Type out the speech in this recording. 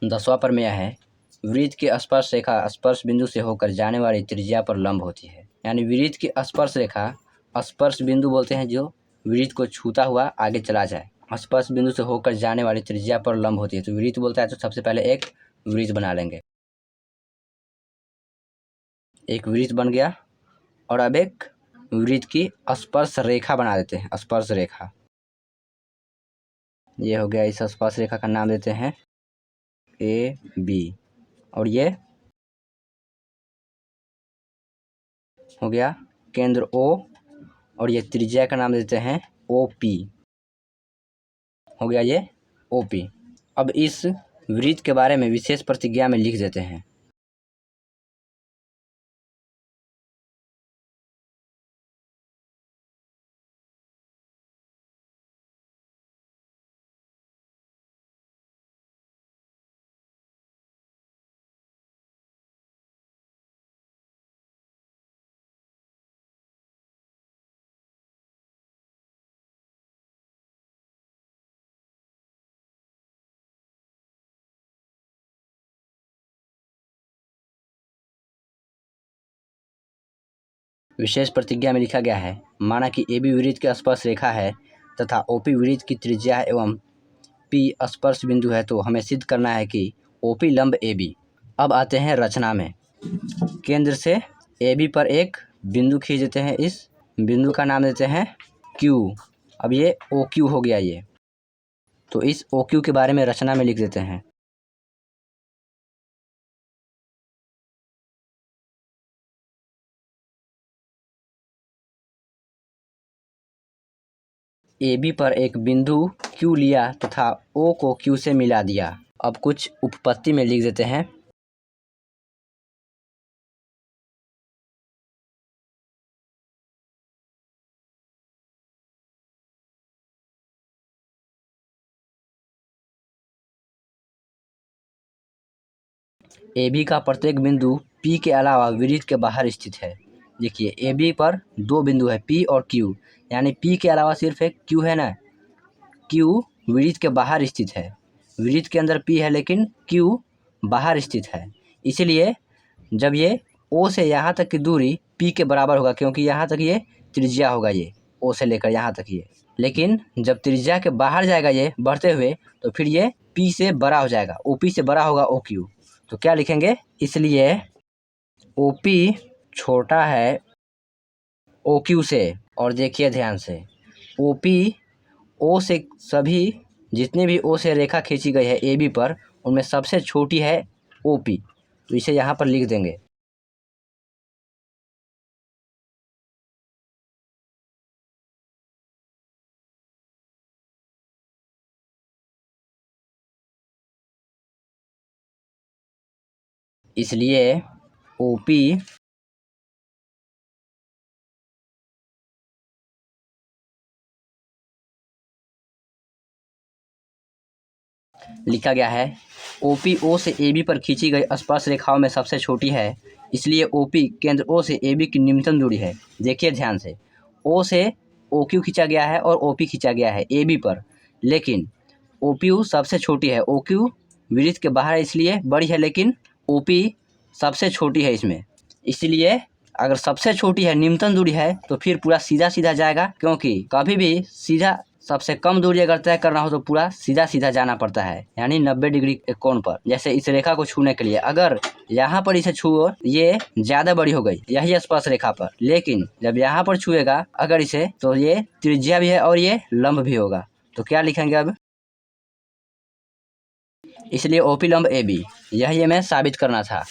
10वां प्रमेय है, वृत्त की स्पर्श रेखा स्पर्श बिंदु से होकर जाने वाली त्रिज्या पर लंब होती है। यानी वृत्त की स्पर्श रेखा, स्पर्श बिंदु बोलते हैं जो वृत्त को छूता हुआ आगे चला जाए, स्पर्श बिंदु से होकर जाने वाली त्रिज्या पर लंब होती है। तो वृत्त बोलता है तो सबसे पहले एक वृत्त बना लेंगे। एक वृत्त बन गया और अब एक वृत्त की स्पर्श रेखा बना देते हैं। स्पर्श रेखा ये हो गया। इस स्पर्श रेखा का नाम देते हैं ए बी और ये हो गया केंद्र ओ और ये त्रिज्या का नाम देते हैं ओ पी। हो गया ये ओ पी। अब इस वृत्त के बारे में विशेष प्रतिज्ञा में लिख देते हैं। विशेष प्रतिज्ञा में लिखा गया है, माना कि ए बी वृत्त की स्पर्श रेखा है तथा ओ पी वृत्त की त्रिज्या एवं पी स्पर्श बिंदु है, तो हमें सिद्ध करना है कि ओ पी लंब ए बी। अब आते हैं रचना में। केंद्र से ए बी पर एक बिंदु खींच देते हैं। इस बिंदु का नाम देते हैं क्यू। अब ये ओ क्यू हो गया ये। तो इस ओ क्यू के बारे में रचना में लिख देते हैं। ए बी पर एक बिंदु क्यू लिया तथा ओ को क्यू से मिला दिया। अब कुछ उपपत्ति में लिख देते हैं। ए बी का प्रत्येक बिंदु पी के अलावा वृत्त के बाहर स्थित है। देखिए ए बी पर दो बिंदु है पी और क्यू, यानी पी के अलावा सिर्फ एक क्यू है ना। क्यू वृत्त के बाहर स्थित है। वृत्त के अंदर पी है लेकिन क्यू बाहर स्थित है। इसलिए जब ये ओ से यहाँ तक की दूरी पी के बराबर होगा, क्योंकि यहाँ तक ये त्रिज्या होगा, ये ओ से लेकर यहाँ तक ये। लेकिन जब त्रिज्या के बाहर जाएगा ये बढ़ते हुए, तो फिर ये पी से बड़ा हो जाएगा, ओ पी से बड़ा होगा ओ क्यू। तो क्या लिखेंगे, इसलिए ओ पी छोटा है ओ क्यू से। और देखिए ध्यान से, ओ पी ओ से सभी जितने भी ओ से रेखा खींची गई है ए बी पर, उनमें सबसे छोटी है ओ पी। तो इसे यहाँ पर लिख देंगे। इसलिए ओ पी लिखा गया है, ओ पी ओ से ए बी पर खींची गई स्पर्श रेखाओं में सबसे छोटी है। इसलिए ओ पी केंद्र ओ से ए बी की न्यूनतम दूरी है। देखिए ध्यान से, ओ से ओ क्यू खींचा गया है और ओ पी खींचा गया है ए बी पर, लेकिन ओ पी सबसे छोटी है। ओ क्यू वृत्त के बाहर है इसलिए बड़ी है, लेकिन ओ पी सबसे छोटी है इसमें। इसलिए अगर सबसे छोटी है, न्यूनतम दूरी है, तो फिर पूरा सीधा सीधा जाएगा, क्योंकि कभी भी सीधा सबसे कम दूरी अगर तय करना हो तो पूरा सीधा सीधा जाना पड़ता है, यानी 90 डिग्री के कोण पर। जैसे इस रेखा को छूने के लिए अगर यहाँ पर इसे छुओ, ये ज़्यादा बड़ी हो गई यही स्पर्श रेखा पर, लेकिन जब यहाँ पर छुएगा अगर इसे, तो ये त्रिज्या भी है और ये लंब भी होगा। तो क्या लिखेंगे अब, इसलिए ओपी लंब ए बी, यही हमें साबित करना था।